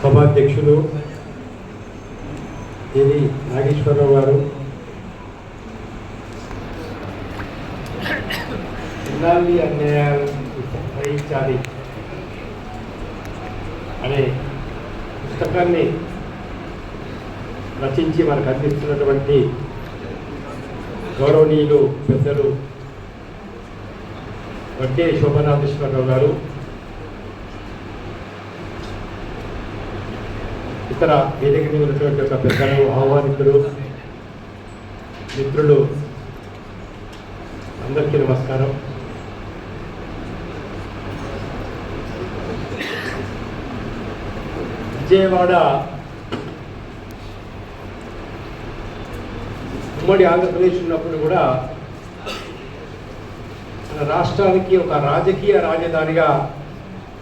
సభాధ్యక్షులు ఇది నాగేశ్వరరావు గారు, ఇన్నాళ్ళి అన్యాయాలు సహించాలి అనే పుస్తకాన్ని రచించి మనకు అందిస్తున్నటువంటి గౌరవనీయులు పెద్దలు వడ్డే శోభనాథేశ్వరరావు గారు, ఇతర వేదిక మీద ఉన్నటువంటి ఒక పెద్దలు, ఆహ్వానితులు, మిత్రులు అందరికీ నమస్కారం. విజయవాడ ఉమ్మడి ఆంధ్రప్రదేశ్ ఉన్నప్పుడు కూడా మన రాష్ట్రానికి ఒక రాజకీయ రాజధానిగా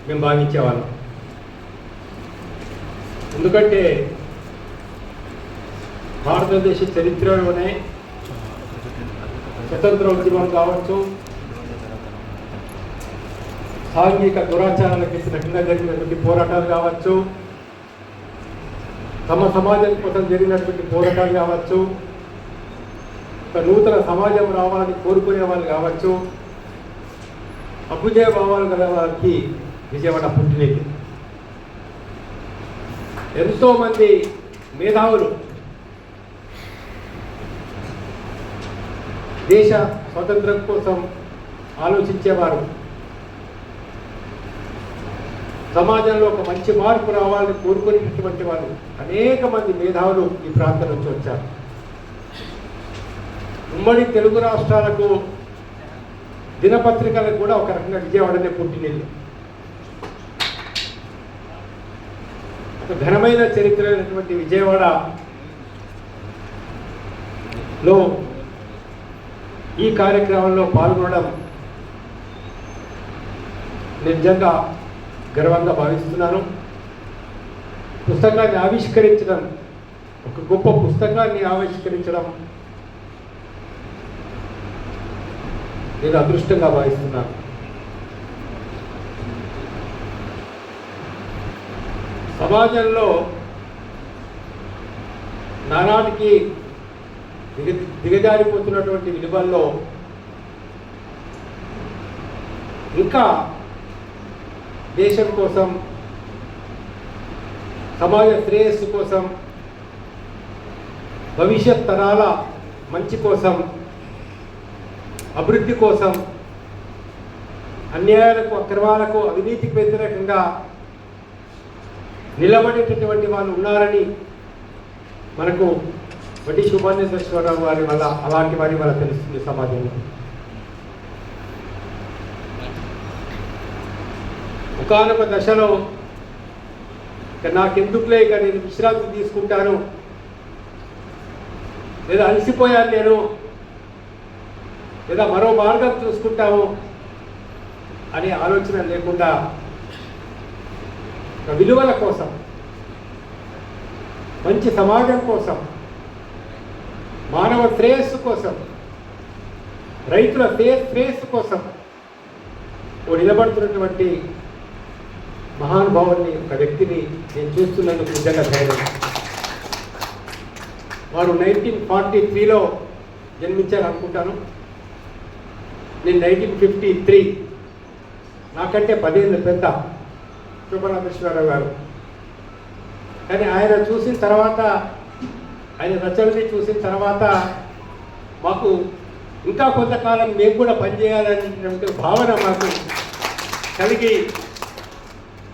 మేము భావించేవాళ్ళం. ఎందుకంటే భారతదేశ చరిత్రలోనే స్వతంత్ర ఉద్యమం కావచ్చు, సాంఘిక దురాచారాలకు వ్యతిరేకంగా జరిగినటువంటి పోరాటాలు కావచ్చు, తమ సమాజం కోసం జరిగినటువంటి పోరాటాలు కావచ్చు, ఒక నూతన సమాజం రావాలని కోరుకునే వాళ్ళు కావచ్చు, అభ్యుదయ భావాలు గల వారికి విజయవాడ పుట్టినది. ఎంతోమంది మేధావులు దేశ స్వాతంత్రం కోసం ఆలోచించేవారు, సమాజంలో ఒక మంచి మార్పు రావాలని కోరుకునేటువంటి వారు అనేక మంది మేధావులు ఈ ప్రాంతం నుంచి వచ్చారు. ఉమ్మడి తెలుగు రాష్ట్రాలకు దినపత్రికలకు కూడా ఒక రకంగా విజయవాడనే పుట్టినిల్లు. ఒక ఘనమైన చరిత్ర అయినటువంటి విజయవాడలో ఈ కార్యక్రమంలో పాల్గొనడం నిజంగా గర్వంగా భావిస్తున్నాను. పుస్తకాన్ని ఆవిష్కరించడం, ఒక గొప్ప పుస్తకాన్ని ఆవిష్కరించడం నేను అదృష్టంగా భావిస్తున్నాను. సమాజంలో నానాటికి దిగజారిపోతున్నటువంటి విలువల్లో ఇంకా దేశం కోసం, సమాజ శ్రేయస్సు కోసం, భవిష్యత్ తరాల మంచి కోసం, అభివృద్ధి కోసం, అన్యాయాలకు, అక్రమాలకు, అవినీతికి వ్యతిరేకంగా నిలబడేటటువంటి వాళ్ళు ఉన్నారని మనకు వడ్డీ శోభనాథేశ్వరరావు వారి వల్ల, అలాంటి వారి వల్ల తెలుస్తుంది సమాజంలో. ఒకానొక దశలో నాకెందుకులే ఇక నేను విశ్రాంతి తీసుకుంటాను, లేదా అలసిపోయాను నేను, లేదా మరో మార్గం చూసుకుంటాము అనే ఆలోచన లేకుండా విలువల కోసం, మంచి సమాజం కోసం, మానవ శ్రేయస్సు కోసం, రైతుల శ్రేయస్సు కోసం నిలబడుతున్నటువంటి మహానుభావుని, ఒక వ్యక్తిని నేను చూస్తున్నందుకు నిజంగా ధైర్యం. వారు 1943లో జన్మించారు అనుకుంటాను. నేను 1953, నాకంటే 10 ఏళ్ళు పెద్ద శోభనాథేశ్వరరావు గారు. కానీ ఆయన చూసిన తర్వాత, ఆయన రచనని చూసిన తర్వాత మాకు ఇంకా కొంతకాలం మేము కూడా పనిచేయాలనేటువంటి భావన మాకు కలిగి,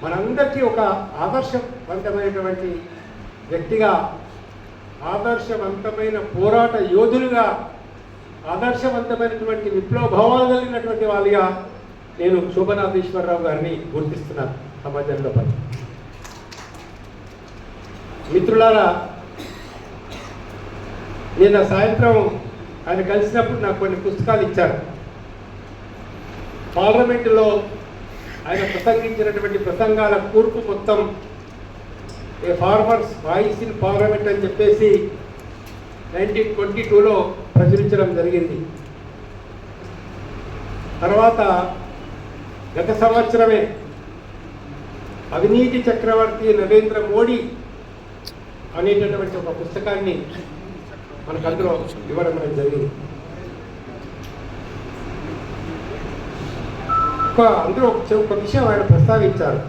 మనందరికీ ఒక ఆదర్శవంతమైనటువంటి వ్యక్తిగా, ఆదర్శవంతమైన పోరాట యోధులుగా, ఆదర్శవంతమైనటువంటి విప్లవ భావాలు కలిగినటువంటి వాళ్ళుగా నేను శోభనాథేశ్వరరావు గారిని గుర్తిస్తున్నాను సమాజంలో పని. మిత్రులారా, నిన్న సాయంత్రం ఆయన కలిసినప్పుడు నాకు కొన్ని పుస్తకాలు ఇచ్చారు. పార్లమెంటులో ఆయన ప్రసంగించినటువంటి ప్రసంగాల కూర్పు మొత్తం ఏ ఫార్మర్స్ వాయిస్ ఇన్ పార్లమెంట్ అని చెప్పేసి 1922లో ప్రచురించడం జరిగింది. తర్వాత గత సంవత్సరమే అవినీతి చక్రవర్తి నరేంద్ర మోడీ అనేటటువంటి ఒక పుస్తకాన్ని మనకు అందులో ఇవ్వడం జరిగింది. అందులో ఒక విషయం ఆయన ప్రస్తావించారు.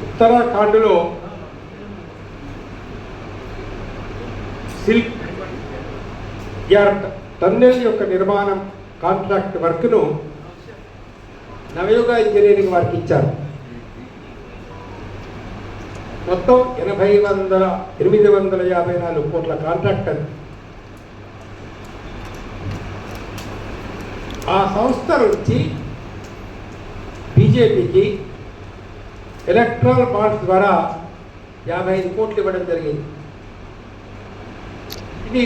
ఉత్తరాఖండ్లో సిల్క్ యార్డ్ టన్నెల్ యొక్క నిర్మాణం కాంట్రాక్ట్ వర్క్ను నవయుగ ఇంజనీరింగ్ వారికి ఇచ్చారు. మొత్తం 854 కోట్ల కాంట్రాక్టర్. ఆ సంస్థ నుంచి బీజేపీకి ఎలక్ట్రల్ బాండ్స్ ద్వారా 55 కోట్లు ఇవ్వడం జరిగింది. ఇది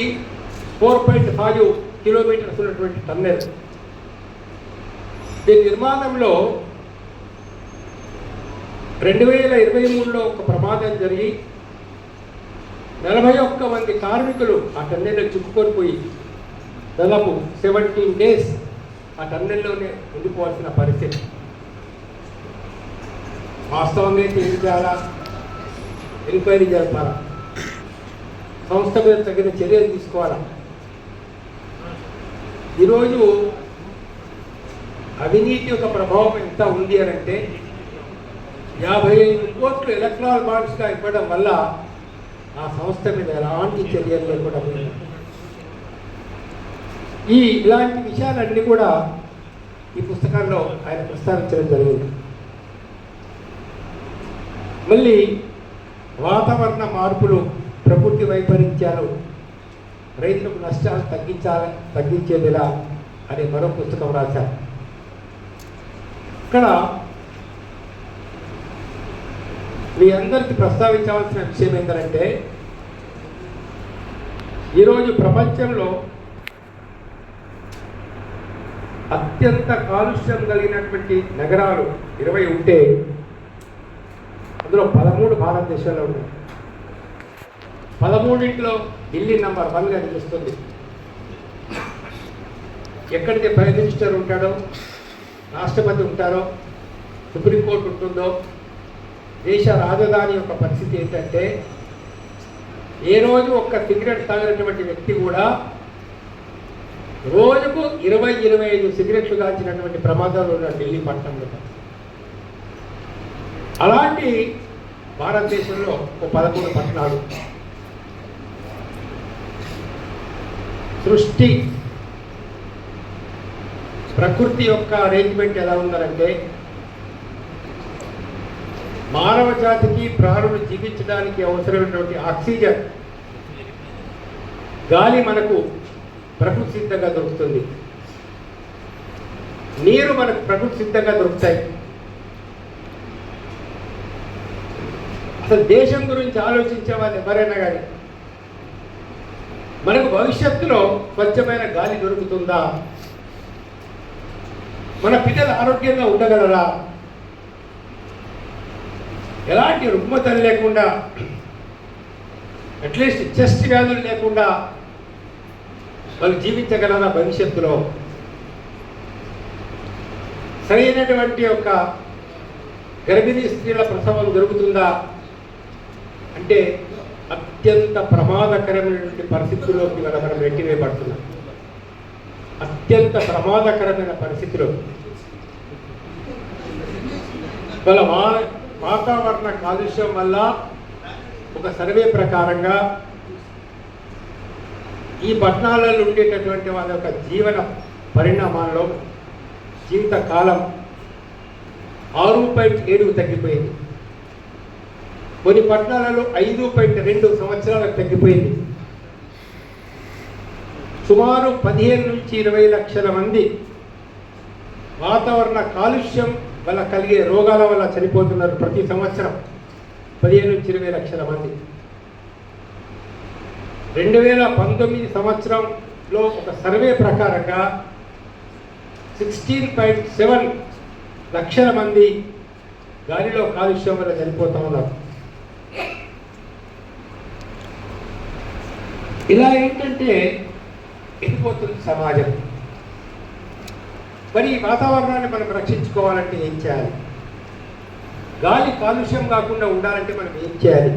4.5 కిలోమీటర్స్ ఉన్నటువంటి టన్నెల్. దీని నిర్మాణంలో 2023లో ఒక ప్రమాదం జరిగి 41 మంది కార్మికులు ఆ టన్నెల్లో చిక్కుకొని పోయి దాదాపు 17 డేస్ ఆ టన్నెల్లోనే ఉండిపోవాల్సిన పరిస్థితి. వాస్తవంగా ఏం చేయాలా, ఎంక్వైరీ జరపాలా, సంస్థ మీద తగిన చర్యలు తీసుకోవాలా. ఈరోజు అవినీతి యొక్క ప్రభావం ఎంత ఉంది అని అంటే 55 కోట్లు ఎలక్ట్రాల్ బాండ్స్గా ఇవ్వడం వల్ల ఆ సంస్థ మీద ఎలాంటి చర్యలు లేకుండా పోయింది. ఇలాంటి విషయాలన్నీ కూడా ఈ పుస్తకాల్లో ఆయన ప్రస్తావించడం జరిగింది. మళ్ళీ వాతావరణ మార్పులు, ప్రకృతి వైపరీత్యాలు, రైతులకు నష్టాలు తగ్గించేదిలా అనే మరో పుస్తకం రాశారు. ఇక్కడ మీ అందరికీ ప్రస్తావించవలసిన విషయం ఏంటంటే ఈరోజు ప్రపంచంలో అత్యంత కాలుష్యం కలిగినటువంటి నగరాలు 20 ఉంటే అందులో 13 భారతదేశంలో ఉన్నాయి. 13లో ఢిల్లీ నంబర్ 1గా నిలుస్తుంది. ఎక్కడికి ప్రైమ్ మినిస్టర్ ఉంటాడో, రాష్ట్రపతి ఉంటారో, సుప్రీంకోర్టు ఉంటుందో, దేశ రాజధాని యొక్క పరిస్థితి ఏంటంటే ఏ రోజు ఒక్క సిగరెట్ తాగినటువంటి వ్యక్తి కూడా రోజుకు 20-25 సిగరెట్లు కాల్చినటువంటి ప్రమాదాలు ఉన్న ఢిల్లీ పట్టణంలో. అలాంటి భారతదేశంలో 13 పట్టణాలు. సృష్టి ప్రకృతి యొక్క అరేంజ్మెంట్ ఎలా ఉందంటే మానవ జాతికి ప్రాణులు జీవించడానికి అవసరమైనటువంటి ఆక్సిజన్, గాలి మనకు ప్రకృతి సిద్ధంగా దొరుకుతుంది. నీరు మనకు ప్రకృతి సిద్ధంగా దొరుకుతాయి. అసలు దేశం గురించి ఆలోచించే వాళ్ళు ఎవరైనా కానీ మనకు భవిష్యత్తులో స్వచ్ఛమైన గాలి దొరుకుతుందా, మన పిల్లలు ఆరోగ్యంగా ఉండగలరా, ఎలాంటి రుగ్మతలు లేకుండా, అట్లీస్ట్ చెస్ట్ వ్యాధులు లేకుండా వాళ్ళు జీవించగలరా, భవిష్యత్తులో సరైనటువంటి ఒక గర్భిణీ స్త్రీల ప్రసవం జరుగుతుందా అంటే అత్యంత ప్రమాదకరమైనటువంటి పరిస్థితుల్లోకి మనం నెట్టివేయబడుతున్నాం. అత్యంత ప్రమాదకరమైన పరిస్థితిలో వాళ్ళ వాతావరణ కాలుష్యం వల్ల ఒక సర్వే ప్రకారంగా ఈ పట్టణాలలో ఉండేటటువంటి వాళ్ళ యొక్క జీవన పరిణామాల్లో జీవిత కాలం 6.7 తగ్గిపోయింది. కొన్ని పట్టణాలలో 5.2 సంవత్సరాలకు తగ్గిపోయింది. సుమారు 15 నుంచి 20 లక్షల మంది వాతావరణ కాలుష్యం వల్ల కలిగే రోగాల వల్ల చనిపోతున్నారు ప్రతి సంవత్సరం. 15 నుంచి 20 లక్షల మంది. 2019 సంవత్సరంలో ఒక సర్వే ప్రకారంగా 16.7 లక్షల మంది గాలిలో కాలుష్యం వల్ల చనిపోతా ఉన్నారు. ఇలా ఏంటంటే ఎదిగిపోతుంది సమాజం. మరి ఈ వాతావరణాన్ని మనం రక్షించుకోవాలంటే ఏం చేయాలి? గాలి కాలుష్యం కాకుండా ఉండాలంటే మనం ఏం చేయాలి?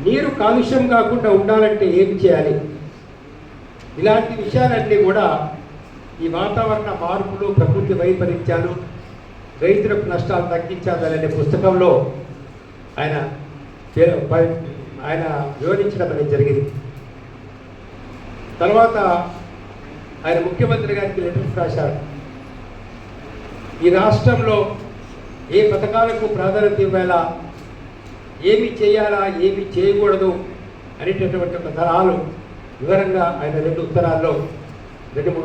నీరు కాలుష్యం కాకుండా ఉండాలంటే ఏం చేయాలి? ఇలాంటి విషయాలన్నీ కూడా ఈ వాతావరణ మార్పులు, ప్రకృతి వైపరీత్యాలు, రైతులకు నష్టాలు తగ్గించాలనే పుస్తకంలో ఆయన వివరించడం అనేది జరిగింది. తర్వాత ఆయన ముఖ్యమంత్రి గారికి లెటర్స్ రాశారు. ఈ రాష్ట్రంలో ఏ పథకాలకు ప్రాధాన్యత ఇవ్వాలా, ఏమి చేయాలా, ఏమి చేయకూడదు అనేటటువంటి ఒక సలహాలు వివరంగా ఆయన 2-3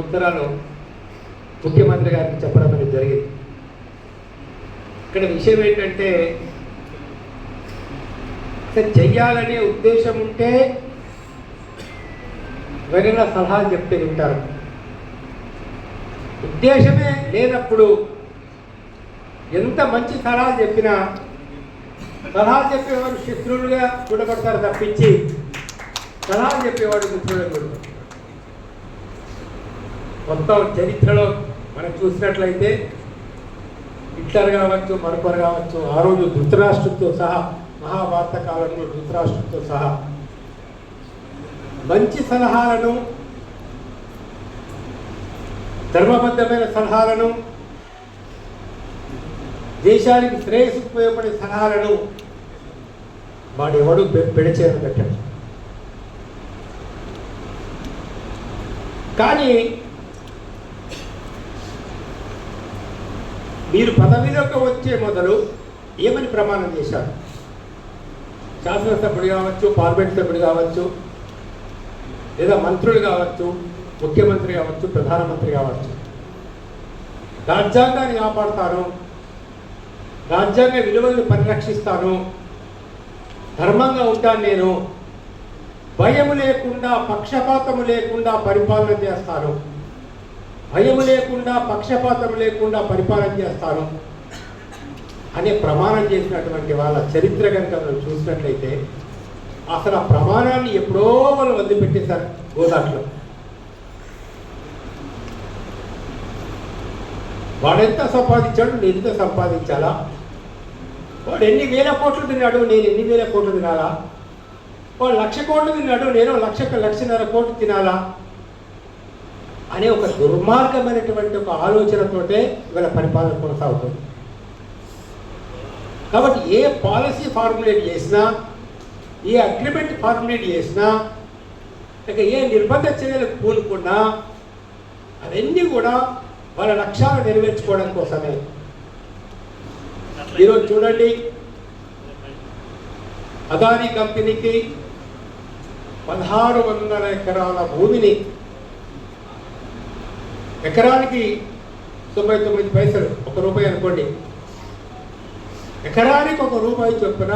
ఉత్తరాల్లో ముఖ్యమంత్రి గారికి చెప్పడం అనేది జరిగింది. ఇక్కడ విషయం ఏంటంటే, చెయ్యాలనే ఉద్దేశం ఉంటే ఎవరైనా సలహాలు చెప్తే వింటారు. ఉద్దేశమే లేనప్పుడు ఎంత మంచి సలహాలు చెప్పినా సలహాలు చెప్పేవాడు శత్రువులుగా చూడబడతారు తప్పించి సలహాలు చెప్పేవాడు మిత్రులుగా చూడబడతారు. మొత్తం చరిత్రలో మనం చూసినట్లయితే హిట్లర్ కావచ్చు, మరొకరు కావచ్చు, ఆ రోజు ధృతరాష్ట్రుడితో సహా, మహాభారత కాలంలో ధృతరాష్ట్రుడితో సహా మంచి సలహాలను, ధర్మబద్ధమైన సలహాలను, దేశానికి శ్రేయస్సు ఉపయోగపడే సలహాలను వాడు ఎవడు పెడచేరు పెట్టాడు. కానీ మీరు పదవిలోకి వచ్చే మొదలు ఏమని ప్రమాణం చేశారు? శాసనసభ్యుడు కావచ్చు, పార్లమెంట్ సభ్యుడు కావచ్చు, లేదా మంత్రులు కావచ్చు, ముఖ్యమంత్రి కావచ్చు, ప్రధానమంత్రి కావచ్చు, రాజ్యాంగాన్ని కాపాడుతాను, రాజ్యాంగ విలువలను పరిరక్షిస్తాను, ధర్మంగా ఉంటాను, నేను భయము లేకుండా, పక్షపాతము లేకుండా పరిపాలన చేస్తాను, భయము లేకుండా, పక్షపాతము లేకుండా పరిపాలన చేస్తాను అనే ప్రమాణం చేసినటువంటి వాళ్ళ చరిత్ర కనుక మనం చూసినట్లయితే అసలు ఆ ప్రమాణాన్ని ఎప్పుడో వాళ్ళు వదిలిపెట్టేశారు గోదాట్లో. వాడెంత సంపాదించాడు, నేను ఎంత సంపాదించాలా, వాడు ఎన్ని వేల కోట్లు తిన్నాడు, నేను ఎన్ని వేల కోట్లు తినాలా, వాడు 1,00,000 కోట్లు తిన్నాడు, నేను 1,00,000-1,50,000 కోట్లు తినాలా అనే ఒక దుర్మార్గమైనటువంటి ఒక ఆలోచనతోటే ఇవాళ పరిపాలన కొనసాగుతుంది. కాబట్టి ఏ పాలసీ ఫార్ములేట్ చేసినా, ఏ అగ్రిమెంట్ ఫార్ములేట్ చేసినా, ఇక ఏ నిర్బంధ చర్యలకు పూనుకున్నా అవన్నీ కూడా వాళ్ళ లక్ష్యాలు నెరవేర్చుకోవడం కోసమే. ఈరోజు చూడండి, అదానీ కంపెనీకి 1,600 ఎకరాల భూమిని ఎకరానికి 99 పైసలు, ₹1 అనుకోండి, ఎకరానికి ₹1 చొప్పున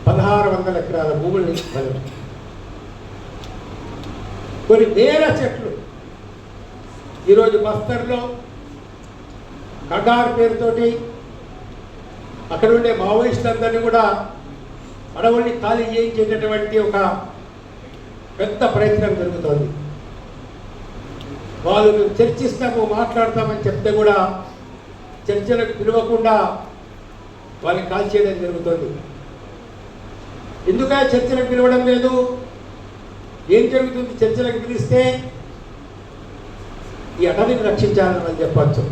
1,600 ఎకరాల భూముల్ని కొన్ని వేల చెట్లు ఈరోజు బస్తర్లో కగార్ పేరుతోటి అక్కడ ఉండే మావోయిస్టులందరినీ కూడా అడవుల్ని ఖాళీ చేయించేటటువంటి ఒక పెద్ద ప్రయత్నం జరుగుతోంది. వాళ్ళు మేము చర్చిస్తాము, మాట్లాడతామని చెప్తే కూడా చర్చలకు పిలవకుండా వాళ్ళని కాల్ చేయడం జరుగుతుంది. ఎందుక చర్చలకు పిలవడం లేదు? ఏం జరుగుతుంది? చర్చలకు పిలిస్తే ఈ అటవీని రక్షించాలని మనం చెప్పవచ్చు,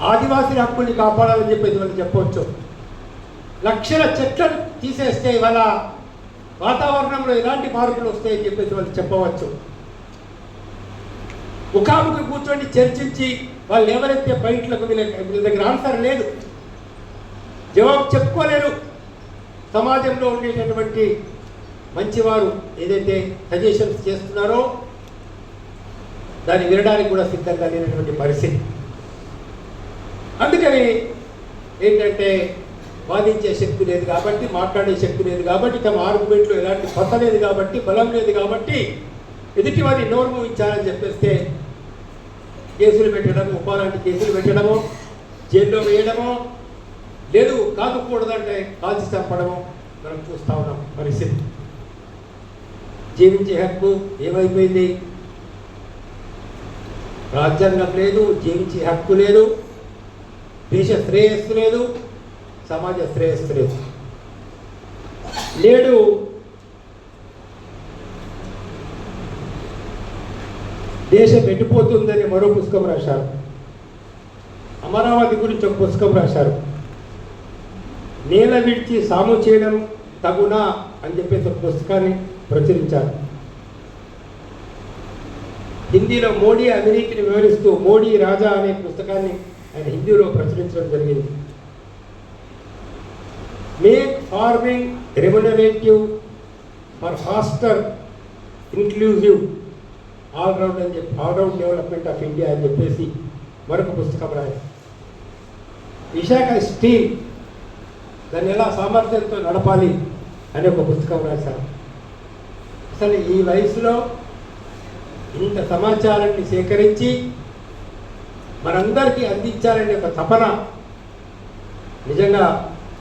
ఆదివాసీ హక్కుల్ని కాపాడాలని చెప్పేసి మనం చెప్పవచ్చు. లక్షల చెట్లను తీసేస్తే ఇవాళ వాతావరణంలో ఎలాంటి మార్పులు వస్తాయని చెప్పేసి వాళ్ళు చెప్పవచ్చు. ముఖాముఖి కూర్చొని చర్చించి వాళ్ళు ఎవరైతే బయటలకు వీళ్ళ దగ్గర ఆన్సర్ లేదు, జవాబు చెప్పుకోలేరు. సమాజంలో ఉండేటటువంటి మంచివారు ఏదైతే సజెషన్స్ చేస్తున్నారో దాన్ని వినడానికి కూడా సిద్ధంగా లేనటువంటి పరిస్థితి. అందుకని ఏంటంటే వాదించే శక్తి లేదు కాబట్టి, మాట్లాడే శక్తి లేదు కాబట్టి, తమ ఆర్గ్యుమెంట్లో ఎలాంటి కొత్త లేదు కాబట్టి, బలం లేదు కాబట్టి ఎదుటి వారిని నోరు మూయించాలని చెప్పేస్తే కేసులు పెట్టడము, ఉపాలాంటి కేసులు పెట్టడము, జైల్లో వేయడము, లేదు కాకూడదంటే కాల్చి చంపడము మనం చూస్తూ ఉన్నాం పరిస్థితి. జీవించే హక్కు ఏమైపోయింది? రాజ్యాంగం లేదు, జీవించే హక్కు లేదు, దేశ శ్రేయస్సు లేదు, సమాజ శ్రేయస్సు లేదు. నేడు దేశం ఎట్టిపోతుందని మరో పుస్తకం రాశారు. అమరావతి గురించి ఒక పుస్తకం రాశారు. నేల విడిచి సాము చేయడం తగునా అని చెప్పేసి ఒక పుస్తకాన్ని ప్రచురించారు. హిందీలో మోడీ అవినీతిని వివరిస్తూ మోడీ రాజా అనే పుస్తకాన్ని ఆయన హిందీలో ప్రచురించడం జరిగింది. Make farming remunerative for faster inclusive all round అని చెప్పి ఆల్రౌండ్ డెవలప్మెంట్ ఆఫ్ ఇండియా అని చెప్పేసి మరొక పుస్తకం రాయారు. విశాఖ స్టీల్ దాన్ని ఎలా సామర్థ్యంతో నడపాలి అనే ఒక పుస్తకం రాశారు. అసలు ఈ వయసులో ఇంత సమాచారాన్ని సేకరించి మనందరికీ అందించాలనే ఒక తపన, నిజంగా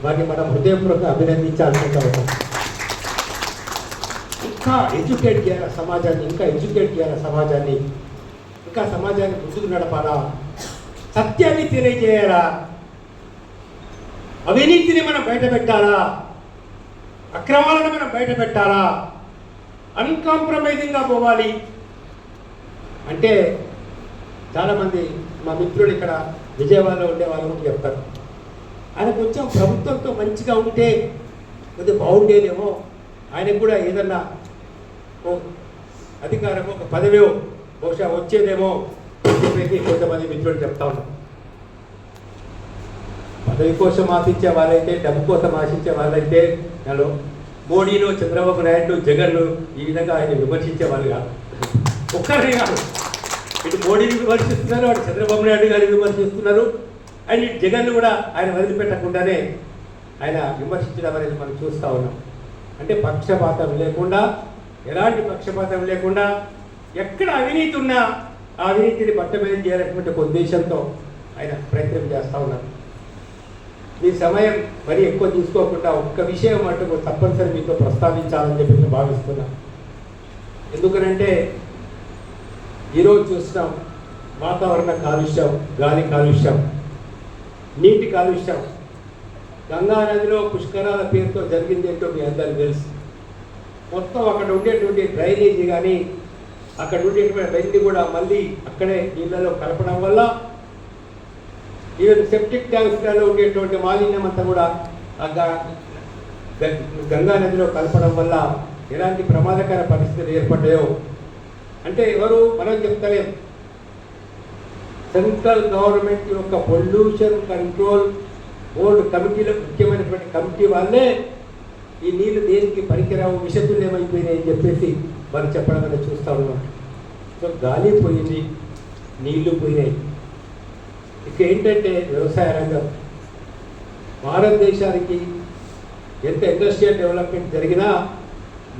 వారిని మనం హృదయపూర్వకంగా అభినందించాల్సిన అవసరం. ఇంకా ఎడ్యుకేట్ చేయాలి సమాజాన్ని, ఇంకా ఎడ్యుకేట్ చేయాలి సమాజాన్ని, ఇంకా సమాజాన్ని ముందుకు నడపాలా, సత్యాన్ని తెలియజేయాలా, అవినీతిని మనం బయట పెట్టాలా, అక్రమాలను మనం బయట పెట్టాలా, అన్కాంప్రమైజింగ్గా పోవాలి. అంటే చాలామంది మా మిత్రులు ఇక్కడ విజయవాడలో ఉండే వాళ్ళు కూడా చెప్తారు, ఆయన కొంచెం ప్రభుత్వంతో మంచిగా ఉంటే కొద్దిగా బాగుండేదేమో, ఆయనకు కూడా ఏదన్నా ఓ అధికారమో ఒక పదవో బహుశా వచ్చేదేమో అని చెప్పేసి కొంతమంది మిత్రులు చెప్తా ఉన్నాం. పదవి కోసం ఆశించే వాళ్ళైతే, డబ్బు కోసం ఆశించే వాళ్ళైతే నేను మోడీను, చంద్రబాబు నాయుడు, జగన్ను ఈ విధంగా ఆయన విమర్శించే వాళ్ళు కాదు, ఒక్కరే కాదు. ఇటు మోడీని విమర్శిస్తున్నారు, అటు చంద్రబాబు నాయుడు గారిని విమర్శిస్తున్నారు, అండ్ ఇటు జగన్ కూడా ఆయన వదిలిపెట్టకుండానే ఆయన విమర్శించడం అనేది మనం చూస్తూ ఉన్నాం. అంటే పక్షపాతం లేకుండా, ఎలాంటి పక్షపాతం లేకుండా, ఎక్కడ అవినీతి ఉన్నా ఆ అవినీతిని బట్టబయలు చేయాలనేటువంటి ఒక ఉద్దేశంతో ఆయన ప్రయత్నం చేస్తూ ఉన్నారు. మీ సమయం మరీ ఎక్కువ తీసుకోకుండా ఒక్క విషయం మటుకు తప్పనిసరి మీతో ప్రస్తావించాలని చెప్పి నేను భావిస్తున్నాను. ఎందుకనంటే ఈరోజు చూస్తున్నాం వాతావరణ కాలుష్యం, గాలి కాలుష్యం, నీటి కాలుష్యం. గంగా నదిలో పుష్కరాల పేరుతో జరిగింది ఏంటో మీ అందరికీ తెలుసు. మొత్తం అక్కడ ఉండేటువంటి డ్రైనేజీ కానీ, అక్కడ ఉండేటువంటి వెండి కూడా మళ్ళీ అక్కడే నీళ్ళలో కలపడం వల్ల, ఈవెన్ సెప్టిక్ ట్యాంక్స్లలో ఉండేటువంటి మాలిన్యం అంతా కూడా గంగా నదిలో కలపడం వల్ల ఎలాంటి ప్రమాదకర పరిస్థితులు ఏర్పడ్డాయో అంటే ఎవరు మనం చెప్తలేం. సెంట్రల్ గవర్నమెంట్ యొక్క పొల్యూషన్ కంట్రోల్ బోర్డు కమిటీలో ముఖ్యమైనటువంటి కమిటీ వాళ్ళే ఈ నీళ్లు దేనికి పనికిరావు, విషతులు ఏమైపోయినాయి అని చెప్పేసి వాళ్ళు చెప్పడం అనేది చూస్తూ ఉన్నాం. సో గాలి పోయింది, నీళ్లు పోయినాయి. ఇక ఏంటంటే వ్యవసాయ రంగం, భారతదేశానికి ఎంత ఇండస్ట్రియల్ డెవలప్మెంట్ జరిగినా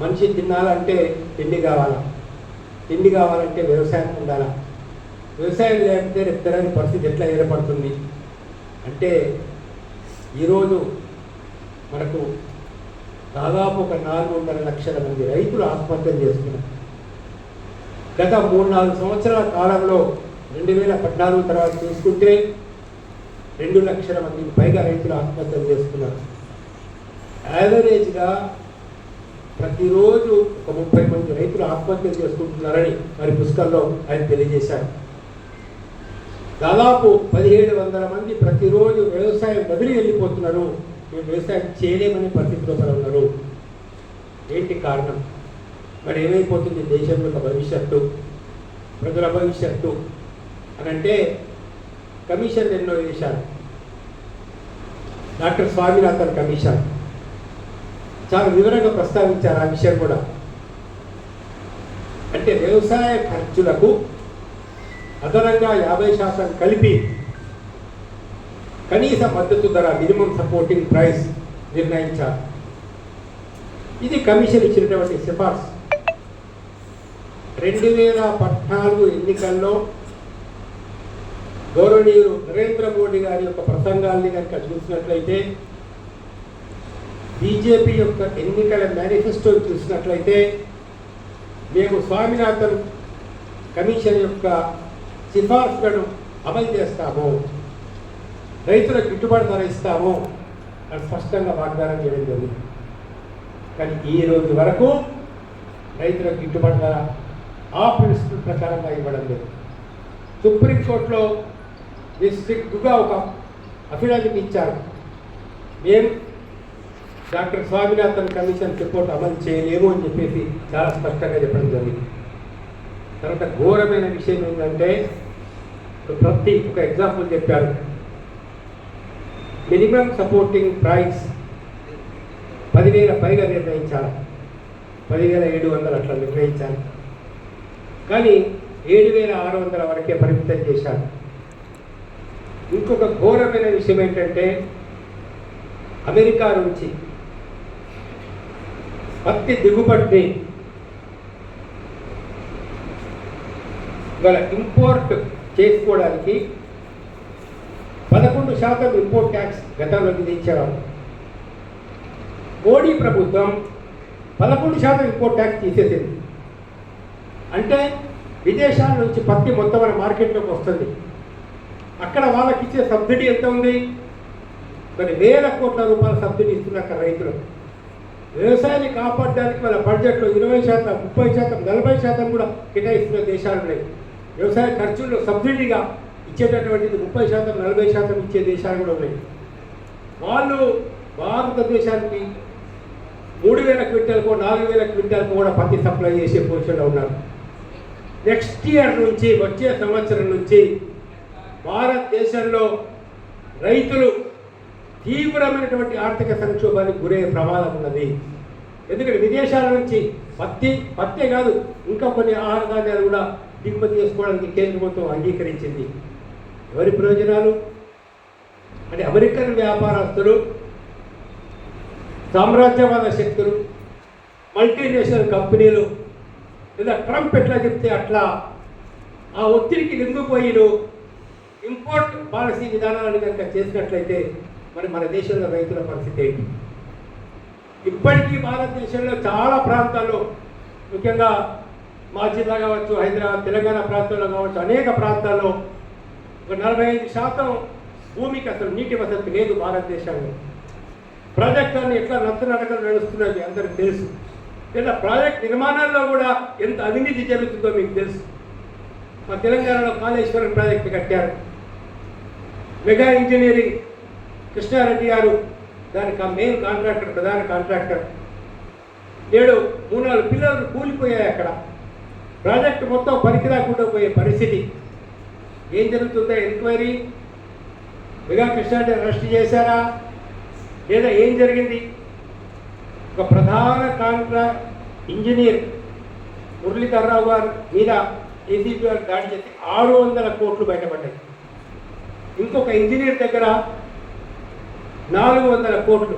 మనిషి తినాలంటే తిండి కావాలా, తిండి కావాలంటే వ్యవసాయం ఉండాలా. వ్యవసాయం లేకపోతే రేపు పరిస్థితి ఎట్లా ఏర్పడుతుంది అంటే, ఈరోజు మనకు దాదాపు ఒక 400 లక్షల మంది రైతులు ఆత్మహత్యలు చేసుకున్నారు. గత 3-4 సంవత్సరాల కాలంలో 2014 తర్వాత చూసుకుంటే 2 లక్షల మందికి పైగా రైతులు ఆత్మహత్యలు చేసుకున్నారు. యావరేజ్గా ప్రతిరోజు ఒక 30 మంది రైతులు ఆత్మహత్యలు చేసుకుంటున్నారని మరి పుస్తకంలో ఆయన తెలియజేశారు. దాదాపు 1700 మంది ప్రతిరోజు వ్యవసాయం వదిలి వెళ్ళిపోతున్నారు. మేము వ్యవసాయం చేయలేమనే పరిస్థితిలో ఉన్నారు. ఏంటి కారణం? మరి ఏమైపోతుంది దేశం యొక్క భవిష్యత్తు, ప్రజల భవిష్యత్తు అని అంటే కమిషన్ ఎన్నో వేశారు. డాక్టర్ స్వామినాథన్ కమిషన్ చాలా వివరంగా ప్రస్తావించారు ఆ విషయం కూడా. అంటే వ్యవసాయ ఖర్చులకు అదనంగా 50% కలిపి కనీస మద్దతు ధర మినిమం సపోర్టింగ్ ప్రైస్ నిర్ణయించారు. ఇది కమిషన్ ఇచ్చినటువంటి సిఫార్సు. 2014 ఎన్నికల్లో గౌరవనీయులు నరేంద్ర మోడీ గారి యొక్క ప్రసంగాల్ని కనుక చూసినట్లయితే, బీజేపీ యొక్క ఎన్నికల మేనిఫెస్టో చూసినట్లయితే, మేము స్వామినాథన్ కమిషన్ యొక్క సిఫార్సులను అమలు చేస్తాము, రైతులకు గిట్టుబాటు ధర ఇస్తాము అని స్పష్టంగా వాగ్దానం చేయడం జరిగింది. కానీ ఈ రోజు వరకు రైతులకు గిట్టుబాటు ధర ఆ ప్రిన్సిపల్ ప్రకారంగా ఇవ్వడం లేదు. సుప్రీంకోర్టులో డిస్ట్రిక్ట్గా ఒక అఫిడవిట్ ఇచ్చారు, మేము డాక్టర్ స్వామినాథన్ కమిషన్ రిపోర్ట్ అమలు చేయలేము అని చెప్పేసి చాలా స్పష్టంగా చెప్పడం జరిగింది. తర్వాత ఘోరమైన విషయం ఏంటంటే, ఒక ఎగ్జాంపుల్ చెప్పారు, మినిమం సపోర్టింగ్ ప్రైస్ 10,000 పైగా నిర్ణయించాలి, 10,700 అట్లా నిర్ణయించాలి. కానీ 7,600 వరకే పరిమితం చేశారు. ఇంకొక ఘోరమైన విషయం ఏంటంటే, అమెరికా నుంచి పత్తి దిగుబడిని గల ఇంపోర్ట్ చేసుకోవడానికి 11% ఇంపోర్ట్ ట్యాక్స్ గతంలో విధించేవారు. మోడీ ప్రభుత్వం 11% ఇంపోర్ట్ ట్యాక్స్ తీసేసింది. అంటే విదేశాల నుంచి పత్తి మొత్తం మన మార్కెట్లోకి వస్తుంది. అక్కడ వాళ్ళకి ఇచ్చే సబ్సిడీ ఎంత ఉంది? కొన్ని వేల కోట్ల రూపాయల సబ్సిడీ ఇస్తున్నారు అక్కడ రైతులు. వ్యవసాయాన్ని కాపాడడానికి వాళ్ళ బడ్జెట్లో 20%, 30%, 40% కూడా కేటాయిస్తున్న దేశాలు ఉన్నాయి. వ్యవసాయ ఖర్చుల్లో సబ్సిడీగా ఇచ్చేటటువంటిది 30%, 40% ఇచ్చే దేశాలు కూడా ఉన్నాయి. వాళ్ళు భారతదేశానికి 3,000 క్వింటాల్కో 4,000 క్వింటాల్కో కూడా పత్తి సప్లై చేసే పొజిషన్లో ఉన్నారు. నెక్స్ట్ ఇయర్ నుంచి, వచ్చే సంవత్సరం నుంచి భారతదేశంలో రైతులు తీవ్రమైనటువంటి ఆర్థిక సంక్షోభానికి గురయ్యే ప్రమాదం ఉన్నది. ఎందుకంటే విదేశాల నుంచి పత్తే కాదు, ఇంకా కొన్ని ఆహార ధాన్యాలు కూడా దిగుమతి చేసుకోవడానికి కేంద్ర ప్రభుత్వం అంగీకరించింది. ఎవరి ప్రయోజనాలు అంటే అమెరికన్ వ్యాపారస్తులు, సామ్రాజ్యవాద శక్తులు, మల్టీనేషనల్ కంపెనీలు, లేదా ట్రంప్ ఎట్లా చెప్తే అట్లా ఆ ఒత్తిడికి లొంగిపోయిను ఇంపోర్ట్ పాలసీ విధానాలను కనుక చేసినట్లయితే మన దేశంలో రైతుల పరిస్థితి ఏంటి? ఇప్పటికీ భారతదేశంలో చాలా ప్రాంతాల్లో, ముఖ్యంగా మా జిల్లా కావచ్చు, హైదరాబాద్, తెలంగాణ ప్రాంతంలో కావచ్చు, అనేక ప్రాంతాల్లో ఒక 45% భూమికి అసలు నీటి వసతి లేదు భారతదేశంలో. ప్రాజెక్టులన్నీ ఎట్లా నత్తనడకలు నడుస్తున్నాయి అందరికీ తెలుసు. లేదా ప్రాజెక్ట్ నిర్మాణాల్లో కూడా ఎంత అవినీతి జరుగుతుందో మీకు తెలుసు. మా తెలంగాణలో కాళేశ్వరం ప్రాజెక్టు కట్టారు. మెగా ఇంజనీరింగ్ కృష్ణారెడ్డి గారు దానికి మెయిన్ కాంట్రాక్టర్, ప్రధాన కాంట్రాక్టర్. 3-4 పిల్లలు కూలిపోయాయి అక్కడ. ప్రాజెక్టు మొత్తం పనికి రాకుండా పోయే పరిస్థితి. ఏం జరుగుతుందో ఎంక్వైరీ, మెగా కృష్ణారెడ్డి అరెస్ట్ చేశారా లేదా ఏం జరిగింది? ఒక ప్రధాన కాంట్రాక్ట్ ఇంజనీర్ మురళీధర్రావు గారు మీద ఏసీబీ గారు దాడి చేసి 600 కోట్లు బయటపడ్డాయి. ఇంకొక ఇంజనీర్ దగ్గర 400 కోట్లు.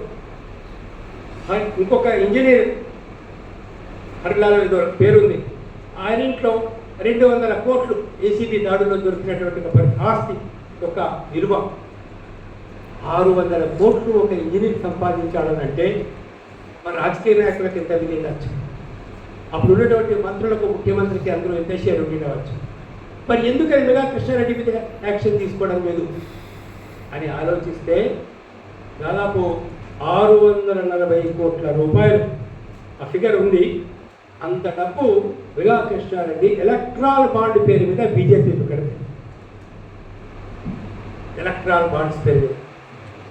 ఇంకొక ఇంజనీర్ హరిలాల్ ఏదో పేరుంది, ఆయన ఇంట్లో 200 కోట్లు ఏసీబీ దాడుల్లో దొరికినటువంటి ఒక ఆస్తి ఒక విలువ. 600 కోట్లు ఒక ఇంజనీర్ సంపాదించాడనంటే మన రాజకీయ నాయకులకు ఎంత వినియోగించవచ్చు, అప్పుడు ఉన్నటువంటి మంత్రులకు, ముఖ్యమంత్రికి అందరూ ఎంత షేర్ ఉండినవచ్చు. మరి ఎందుకని మెగా కృష్ణారెడ్డి మీద యాక్షన్ తీసుకోవడం లేదు అని ఆలోచిస్తే దాదాపు 640 కోట్ల రూపాయలు ఆ ఫిగర్ ఉంది. అంత డబ్బు మెగా కృష్ణారెడ్డి ఎలక్ట్రాల్ బాండ్ పేరు మీద బీజేపీకి కడితే, ఎలక్ట్రాల్ బాండ్స్ పేరు మీద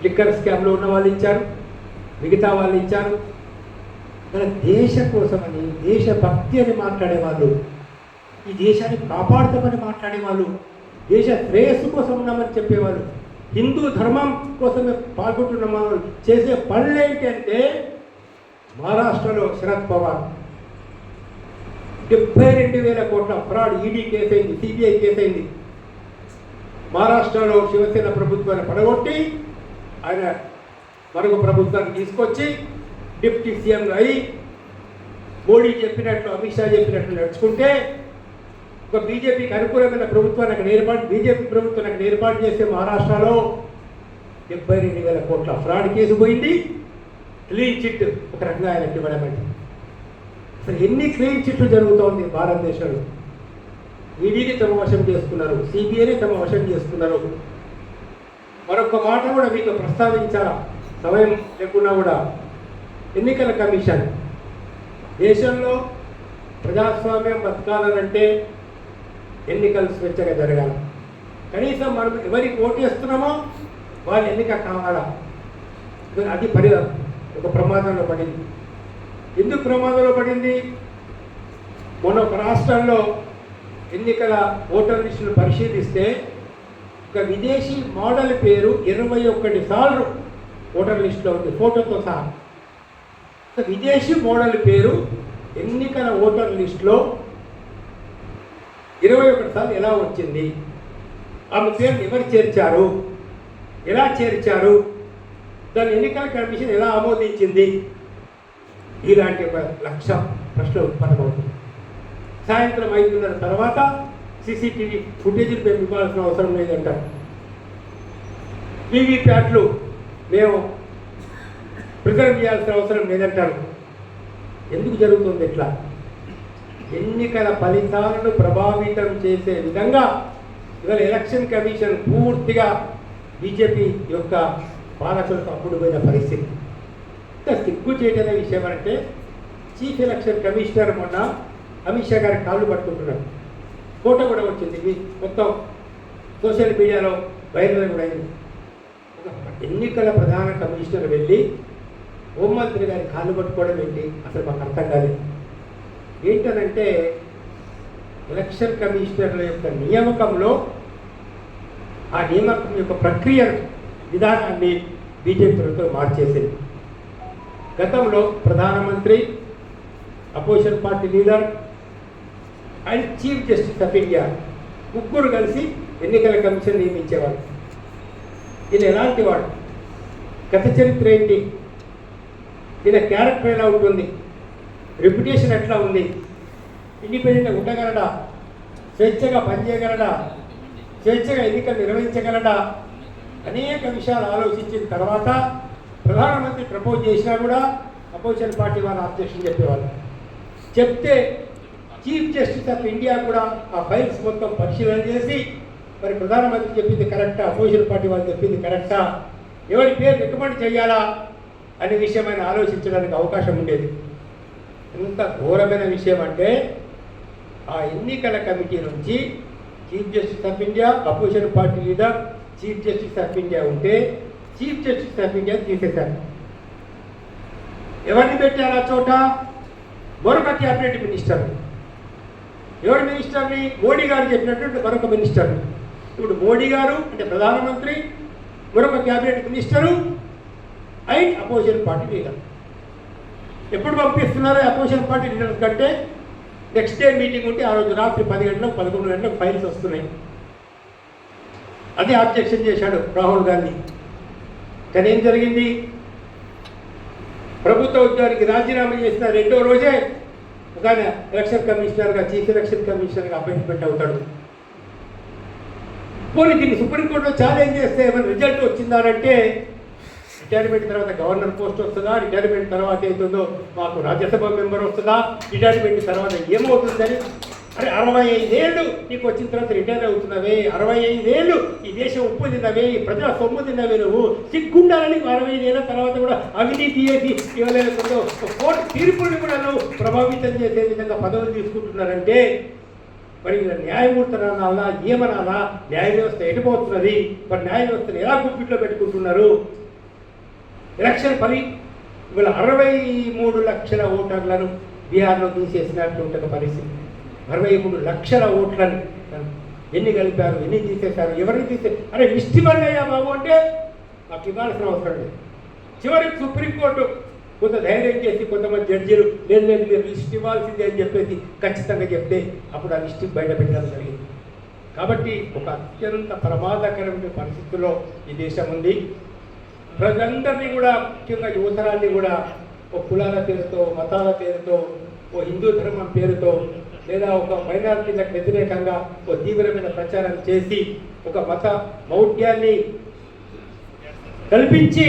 లిక్కర్ స్కామ్లో ఉన్న వాళ్ళు ఇచ్చారు, మిగతా వాళ్ళు ఇచ్చారు. మన దేశ కోసమని, దేశభక్తి అని మాట్లాడేవాళ్ళు, ఈ దేశాన్ని కాపాడుతామని మాట్లాడేవాళ్ళు, దేశ శ్రేయస్సు కోసం ఉన్నామని చెప్పేవాళ్ళు, హిందూ ధర్మం కోసమే పాల్గొంటున్నామని చేసే పనులు ఏంటి అంటే, మహారాష్ట్రలో శరద్ పవార్ 72,000 కోట్ల ఫ్రాడ్ ఈడీ కేసు అయింది, సిబిఐ కేసు అయింది. మహారాష్ట్రలో శివసేన ప్రభుత్వాన్ని పడగొట్టి ఆయన మరొక ప్రభుత్వాన్ని తీసుకొచ్చి డిప్యూటీ సీఎంగా అయి మోడీ చెప్పినట్లు అమిత్ షా చెప్పినట్లు నడుచుకుంటే ఒక బీజేపీకి అనుకూలమైన ప్రభుత్వాన్ని బీజేపీ ప్రభుత్వాన్ని అక్కడ ఏర్పాటు చేసే మహారాష్ట్రలో 72,000 కోట్ల ఫ్రాడ్ కేసు పోయింది. క్లీన్ చిట్ ఒక రకంగా ఆయనకి ఇవ్వడమండి. అసలు ఎన్ని క్లీన్ చిట్లు జరుగుతోంది భారతదేశంలో. ఈడీని తమ వశం చేసుకున్నారు, సిబిఐని తమ వశం చేసుకున్నారు. మరొక మాట కూడా మీకు ప్రస్తావించాలా సమయం లేకున్నా కూడా, ఎన్నికల కమిషన్ దేశంలో ప్రజాస్వామ్యం బతకాలనంటే ఎన్నికలు స్వేచ్ఛగా జరగాలి. కనీసం మనం ఎవరికి ఓటేస్తున్నామో వాళ్ళు ఎన్నిక కావాలా. అది ఒక ప్రమాదంలో పడింది. ఎందుకు ప్రమాదంలో పడింది? మొన్న ఒక రాష్ట్రంలో ఎన్నికల ఓటర్ లిస్టును పరిశీలిస్తే ఒక విదేశీ మోడల్ పేరు 21 సార్లు ఓటర్ లిస్టులో ఉంది, ఫోటోతో సహా. విదేశీ మోడల్ పేరు ఎన్నికల ఓటర్ లిస్టులో 21 సార్లు ఎలా వచ్చింది? ఆమె పేరుని ఎవరు చేర్చారు? ఎలా చేర్చారు? దాన్ని ఎన్నికల కమిషన్ ఎలా ఆమోదించింది? ఇలాంటి 1,00,000 ప్రశ్నలు ఉత్పన్నమవుతుంది. సాయంత్రం 5:30 తర్వాత సీసీటీవీ ఫుటేజీలు మేము ఇవ్వాల్సిన అవసరం లేదంటారు. వీవీప్యాట్లు మేము ప్రిజర్వ్ చేయాల్సిన అవసరం లేదంటారు. ఎందుకు జరుగుతుంది ఇట్లా? ఎన్నికల ఫలితాలను ప్రభావితం చేసే విధంగా ఇవాళ ఎలక్షన్ కమిషన్ పూర్తిగా బీజేపీ యొక్క పాలకులకు అప్పుడు పోయిన పరిస్థితి. ఇంకా సిగ్గు చేయటం విషయం అంటే, చీఫ్ ఎలక్షన్ కమిషనర్ మొన్న అమిత్ షా గారి కాళ్ళు పట్టుకుంటున్నారు. ఫోటో కూడా వచ్చింది, మొత్తం సోషల్ మీడియాలో వైరల్ కూడా అయింది. ఎన్నికల ప్రధాన కమిషనర్ వెళ్ళి హోంమంత్రి గారి కాళ్ళు పట్టుకోవడం ఏంటి? అసలు మాకు అర్థం కాలేదు. ఏంటనంటే ఎలక్షన్ కమిషనర్ల యొక్క నియామకంలో ఆ నియామకం యొక్క ప్రక్రియ విధానాన్ని బీజేపీ ప్రభుత్వం మార్చేసింది. గతంలో ప్రధానమంత్రి, opposition party leader and chief justice of India ముగ్గురు కలిసి ఎన్నికల కమిషన్ నియమించేవాడు. ఈయన ఎలాంటి వాడు? గత చరిత్ర ఏంటి? ఈయన క్యారెక్టర్ ఎలా ఉంటుంది? రెప్యుటేషన్ ఎట్లా ఉంది? ఇండిపెండెంట్గా ఉండగలడా? స్వేచ్ఛగా పనిచేయగలడా? స్వేచ్ఛగా ఎన్నికలు నిర్వహించగలడా? అనేక విషయాలు ఆలోచించిన తర్వాత ప్రధానమంత్రి ప్రపోజ్ చేసినా కూడా అపోజిషన్ పార్టీ వారు అబ్జెక్షన్ చెప్పేవాళ్ళు. చెప్తే చీఫ్ జస్టిస్ ఆఫ్ ఇండియా కూడా ఆ ఫైల్స్ మొత్తం పరిశీలన చేసి మరి ప్రధానమంత్రి చెప్పింది కరెక్టా, అపోజిషన్ పార్టీ వాళ్ళు చెప్పింది కరెక్టా, ఎవరి పేరు రికమెండ్ చేయాలా అనే విషయమైన ఆలోచించడానికి అవకాశం ఉండేది. ఎంత ఘోరమైన విషయం అంటే, ఆ ఎన్నికల కమిటీ నుంచి chief justice of India, opposition party leader, chief justice of India ఉంటే చీఫ్ జస్టిస్ ఆఫ్ ఇండియా తీసేశారు. ఎవరిని పెట్టారు ఆ చోట? మరొక క్యాబినెట్ మినిస్టర్. ఎవరి మినిస్టర్ని? మోడీ గారు చెప్పినట్టు మరొక మినిస్టర్ని. ఇప్పుడు మోడీ గారు అంటే ప్రధానమంత్రి, మరొక cabinet minister and opposition party leader. ఎప్పుడు పంపిస్తున్నారో అపోజిషన్ పార్టీ లీడర్స్ కంటే నెక్స్ట్ డే మీటింగ్ ఉంటే ఆ రోజు రాత్రి 10 గంటలకు 11 గంటలకు ఫైల్స్ వస్తున్నాయి. అది ఆబ్జెక్షన్ చేశాడు రాహుల్ గాంధీ. కానీ ఏం జరిగింది? ప్రభుత్వ ఉద్యోగానికి రాజీనామా చేసిన 2వ రోజే ఒక ఎలక్షన్ కమిషనర్గా, చీఫ్ ఎలక్షన్ కమిషనర్గా అపాయింట్మెంట్ అవుతాడు. పోనీ దీన్ని సుప్రీంకోర్టులో ఛాలెంజ్ చేస్తే ఏమైనా రిజల్ట్ వచ్చిందానంటే, రిటైర్మెంట్ తర్వాత గవర్నర్ పోస్ట్ వస్తుందా, రిటైర్మెంట్ తర్వాత అవుతుందో మాకు రాజ్యసభ మెంబర్ వస్తుందా, రిటైర్మెంట్ తర్వాత ఏమవుతుందని. అరే 65 ఏళ్ళు నీకు వచ్చిన తర్వాత రిటైర్ అవుతున్నావే, 65 ఏళ్ళు ఈ దేశం ఉప్పు తిన్నవే, ఈ ప్రజల సొమ్ము తిన్నవే, నువ్వు సిగ్గుండాలని 65 ఏళ్ళ తర్వాత కూడా అవినీతి చేసి ఇవ్వలేకుందో కోర్టు తీర్పుని కూడా నువ్వు ప్రభావితం చేసే విధంగా పదవులు తీసుకుంటున్నారంటే మరి న్యాయమూర్తులనాలా, ఏమనాలా? న్యాయ వ్యవస్థ ఎటుపోతున్నది? మరి న్యాయ వ్యవస్థను ఎలా గుప్పిట్లో పెట్టుకుంటున్నారు? ఎలక్షన్ ఇవాళ 63 లక్షల ఓటర్లను బీహార్లో తీసేసినట్టు ఉంటుంది పరిస్థితి. 63 లక్షల ఓట్లను ఎన్ని కలిపారు, ఎన్ని తీసేశారు, ఎవరిని తీసే? అరే లిస్ట్ ఇవ్వండియా బాబు అంటే మాకు ఇవ్వాల్సిన అవసరం లేదు. చివరికి సుప్రీంకోర్టు కొంత ధైర్యం చేసి కొంతమంది జడ్జీలు లేదు లేదు మీరు లిస్ట్ ఇవ్వాల్సిందే అని చెప్పేసి ఖచ్చితంగా చెప్తే అప్పుడు ఆ లిస్ట్ బయట పెట్టడం జరిగింది. కాబట్టి ఒక అత్యంత ప్రమాదకరమైన పరిస్థితుల్లో ఈ దేశం ఉంది. ప్రజలందరినీ కూడా, ముఖ్యంగా యువతరాన్ని కూడా ఓ కులాల పేరుతో, మతాల పేరుతో, ఓ హిందూ ధర్మం పేరుతో, లేదా ఒక మైనారిటీలకు వ్యతిరేకంగా ఓ తీవ్రమైన ప్రచారం చేసి ఒక మత మౌఢ్యాన్ని కల్పించి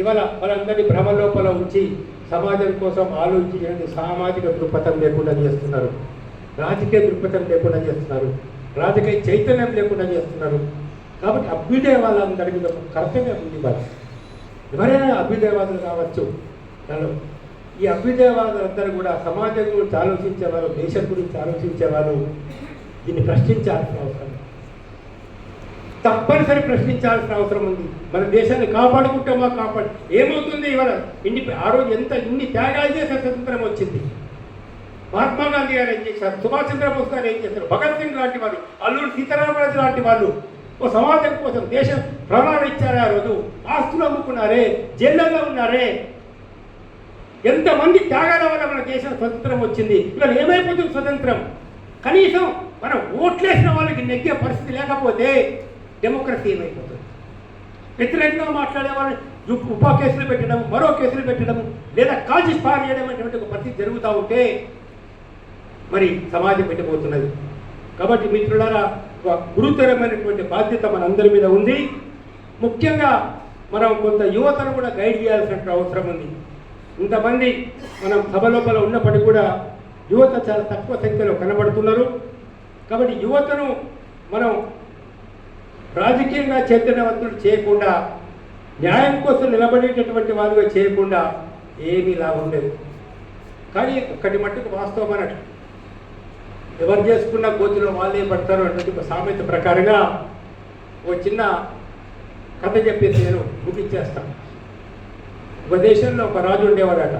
ఇవాళ వాళ్ళందరినీ భ్రమలోపల ఉంచి సమాజం కోసం ఆలోచించడానికి సామాజిక దృక్పథం లేకుండా చేస్తున్నారు, రాజకీయ దృక్పథం లేకుండా చేస్తున్నారు, రాజకీయ చైతన్యం లేకుండా చేస్తున్నారు. కాబట్టి అభ్యుదయవాదులందరి మీద ఒక కర్తవ్యం ఉంది. ఎవరైనా అభ్యుదయవాదులు కావచ్చు. ఈ అభ్యుదయవాదులందరూ కూడా సమాజం గురించి ఆలోచించేవారు, దేశం గురించి ఆలోచించేవారు దీన్ని ప్రశ్నించాల్సిన అవసరం, తప్పనిసరి ప్రశ్నించాల్సిన అవసరం ఉంది. మన దేశాన్ని కాపాడుకుంటామా? ఏమవుతుంది ఇవాళ? ఆ రోజు ఇన్ని త్యాగాలు చేసే స్వతంత్రం వచ్చింది. మహాత్మా గాంధీ గారు ఏం చేశారు, సుభాష్ చంద్రబోస్ గారు ఏం చేశారు, భగత్ సింగ్ లాంటి వాళ్ళు, అల్లూరి సీతారామరాజు లాంటి వాళ్ళు ఓ సమాజం కోసం దేశం ప్రాణాలు ఇచ్చారే. ఆ రోజు ఆస్తులు అమ్ముకున్నారే, జైళ్ళల్లో ఉన్నారే. ఎంతమంది త్యాగాల వల్ల మన దేశం స్వతంత్రం వచ్చింది. ఇవాళ ఏమైపోతుంది స్వతంత్రం? కనీసం మనం ఓట్లేసిన వాళ్ళకి నెగ్గే పరిస్థితి లేకపోతే డెమోక్రసీ ఏమైపోతుంది? వ్యతిరేకంగా మాట్లాడే వాళ్ళని ఉపా కేసులు పెట్టడం, మరో కేసులు పెట్టడం, లేదా కాల్చి పారేయడం అనేటువంటి ఒక పరిస్థితి జరుగుతూ ఉంటే మరి సమాజం పెట్టబోతున్నది. కాబట్టి మిత్రులారా, ఒక గురుతరమైనటువంటి బాధ్యత మనందరి మీద ఉంది. ముఖ్యంగా మనం కొంత యువతను కూడా గైడ్ చేయాల్సిన అవసరం ఉంది. ఇంతమంది మనం సభ లోపల ఉన్నప్పటికీ కూడా యువత చాలా తక్కువ సంఖ్యలో కనబడుతున్నారు. కాబట్టి యువతను మనం రాజకీయంగా చైతన్యవంతులు చేయకుండా, న్యాయం కోసం నిలబడేటటువంటి వారుగా చేయకుండా ఏమీ లాభం లేదు. కానీ ఒక్కటి మట్టుకు వాస్తవం అన్నట్టు, ఎవరు చేసుకున్న గోతిలో వాళ్ళే పడతారు అన్నట్టు ఒక సామెత ప్రకారంగా ఒక చిన్న కథ చెప్పేసి నేను ముగించేస్తాను. ఒక దేశంలో ఒక రాజు ఉండేవాడట.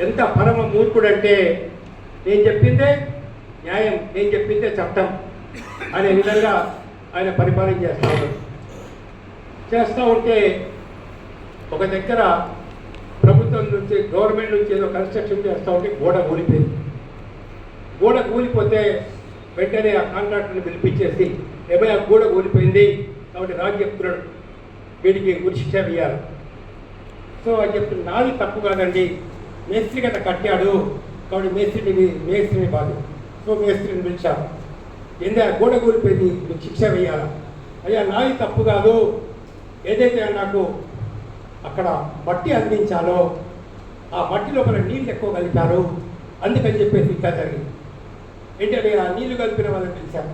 ఎంత పరమ మూర్ఖుడంటే నేను చెప్పిందే న్యాయం, నేను చెప్పిందే చట్టం అనే విధంగా ఆయన పరిపాలన చేస్తూ ఉంటే ఒక దగ్గర ప్రభుత్వం నుంచి, గవర్నమెంట్ నుంచి ఏదో కన్స్ట్రక్షన్ చేస్తూ ఉంటే గోడ కూలిపోయింది. గోడ కూలిపోతే వెంటనే ఆ కాంట్రాక్టర్ని పిలిపించేసి, ఏమైనా గోడ కూలిపోయింది కాబట్టి రాజు చెప్తున్నాడు వీడికి ఉరిశిక్ష వేయాలి. సో అని చెప్తున్నా, నాది తప్పు కాదండి, మేస్త్రి కదా కట్టాడు కాబట్టి మేస్త్రిని బాధ. సో మేస్త్రిని పిలిచాను, ఏంది ఆ గోడ కూలిపోయింది, మీకు శిక్ష వేయాలా? అయ్యా నాది తప్పు కాదు, ఏదైతే నాకు అక్కడ మట్టి అందించాలో ఆ మట్టి లోపల నీళ్ళు ఎక్కువ కలిపారు, అందుకని చెప్పేసి ఇంకా జరిగింది. ఏంటంటే ఆ నీళ్లు కలిపిన వాళ్ళని పిలిచాను,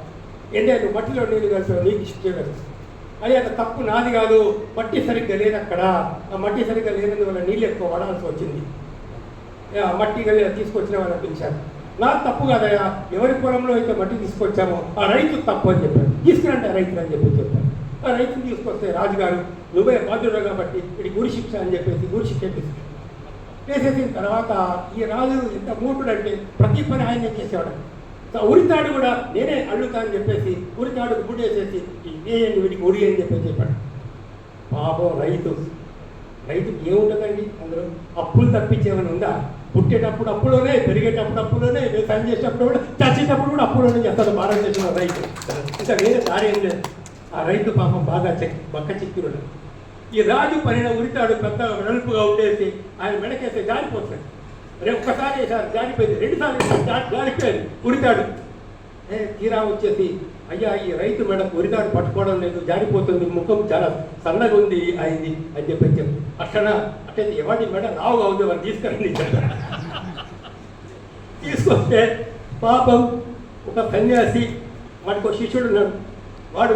ఏంటంటే నువ్వు మట్టిలో నీళ్ళు కలిపావు, నీకు శిక్ష వేయాలి. అయ్యా తప్పు నాది కాదు, మట్టి సరిగ్గా లేదు అక్కడ, ఆ మట్టి సరిగ్గా లేనందువల్ల నీళ్ళు ఎక్కువ వాడాల్సి వచ్చింది, మట్టి తీసుకొచ్చిన వాళ్ళని పిలిచాను. నాకు తప్పు కాదయ్యా, ఎవరి పొలంలో అయితే మట్టి తీసుకొచ్చామో ఆ రైతు తప్పు అని చెప్పాను, తీసుకురంటే రైతులు అని చెప్పాను. ఆ రైతులు తీసుకొస్తే రాజుగారు నువ్వే బాధ్యుడు కాబట్టి ఇది గురి శిక్ష అని చెప్పేసి గురి శిక్ష వేసేసిన తర్వాత ఈ రాజు ఎంత మూటుడంటే ప్రతి పని ఆయనే చేసేవాడు. ఉరితాడు కూడా నేనే అల్లుతా అని చెప్పేసి ఉరితాడు గుడ్డేసేసి వేయండి వీడికి ఉరి అని చెప్పాడు. పాపం రైతుకి ఏముంటుందండి అందులో? అప్పులు తప్పించేమని ఉందా? పుట్టేటప్పుడు అప్పులోనే, పెరిగేటప్పుడు అప్పులోనే, వ్యవసాయం చేసేటప్పుడు కూడా, చచ్చేటప్పుడు కూడా అప్పులోనే చేస్తాడు భారతదేశంలో రైతు. ఇంకా వేరే దారి ఏం లేదు. ఆ రైతు పాపం బాగా బక్క చిక్కుడు. ఈ రాజు పనిన ఉరితాడు పెద్ద వెడల్పుగా ఉండేసి ఆయన మెడకేస్తే జారిపోతాడు. ఒక్కసారి జారిపోయింది, 2 సార్లు జారిపోయింది ఉరితాడు. తీరా వచ్చేసి అయ్యా ఈ రైతు మెడకు ఉరితాడు పట్టుకోవడం లేదు, జారిపోతుంది, ముఖం చాలా సన్నగా ఉంది అయింది అని చెప్పి అట్లా అంటే ఎవరి మెడ లావుగా ఉంది వారు తీసుకురండి. తీసుకొస్తే పాపం ఒక సన్యాసి వాడికి ఒక శిష్యుడు ఉన్నాడు. వాడు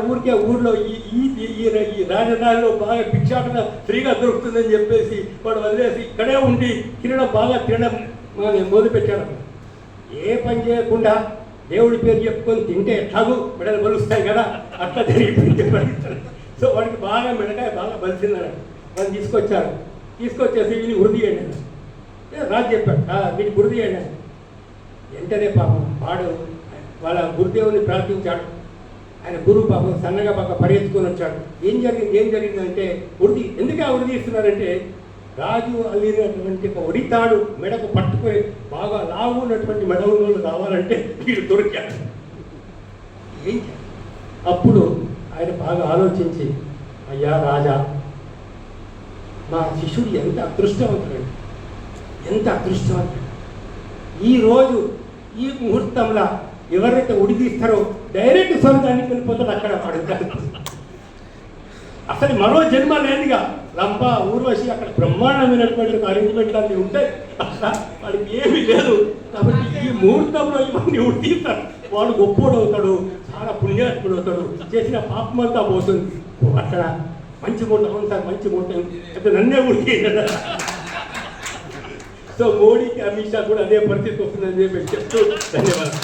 ఊరిలో ఈ రాజధానిలో బాగా భిక్షాటన ఫ్రీగా దొరుకుతుందని చెప్పేసి వాడు వదిలేసి ఇక్కడే ఉండి తినడం మొదలుపెట్టాడు. ఏ పని చేయకుండా దేవుడి పేరు చెప్పుకొని తింటే ఎట్లాగూ మెడలు బలుస్తాయి కదా, అట్లా జరిగిపోయింది. సో వాడికి బాగా మెడకాయ బాగా బలిసిందని వాళ్ళు తీసుకొచ్చేసి వీడిని వృద్ధి చేయండి రాజు చెప్పాడు, వీడిని వృద్ధి చేయండి. వెంటనే పాపం వాడు వాళ్ళ గురుదేవుని ప్రార్థించాడు. ఆయన గురువు పాపం సన్నగా బాగా పరిగెత్తుకొని వచ్చాడు. ఏం జరిగిందంటే ఎందుకు ఆ ఉరి తీస్తున్నారంటే రాజు అల్లినటువంటి ఒక ఉరితాడు మెడకు పట్టుకొని బాగా లావు ఉన్నటువంటి మెడవులు కావాలంటే వీడు దొరికాడు. ఏం చేయాలి? అప్పుడు ఆయన బాగా ఆలోచించి, అయ్యా రాజా, మా శిష్యుడు ఎంత అదృష్టవంతుడు, ఎంత అదృష్టవంతుడు. ఈరోజు ఈ ముహూర్తంలో ఎవరైతే ఉడికిస్తారో డైరెక్ట్ స్వర్గానికి వెళ్ళిపోతాడు, అక్కడ అడుగుతాడు. అసలు మరో జన్మ లేదుగా. రంప ఊర్వశి అక్కడ బ్రహ్మాండమైనటువంటి అరేంజ్మెంట్లు అన్నీ ఉంటాయి, వాడికి ఏమీ లేదు. కాబట్టి ఈ ముహూర్తంలో ఇవన్నీ ఉడికిస్తారు, వాడు గొప్పోడు అవుతాడు, చాలా పుణ్యాత్ముడు అవుతాడు, చేసిన పాపమంతా పోతుంది. అక్కడ మంచి ముహూర్తం ఉంటారు, మంచి ముహూర్తం అయితే నన్నే ఉడికి. సో మోడీకి అమిత్ షా కూడా అదే పరిస్థితి వస్తుందని చెప్పి చెప్తూ ధన్యవాదాలు.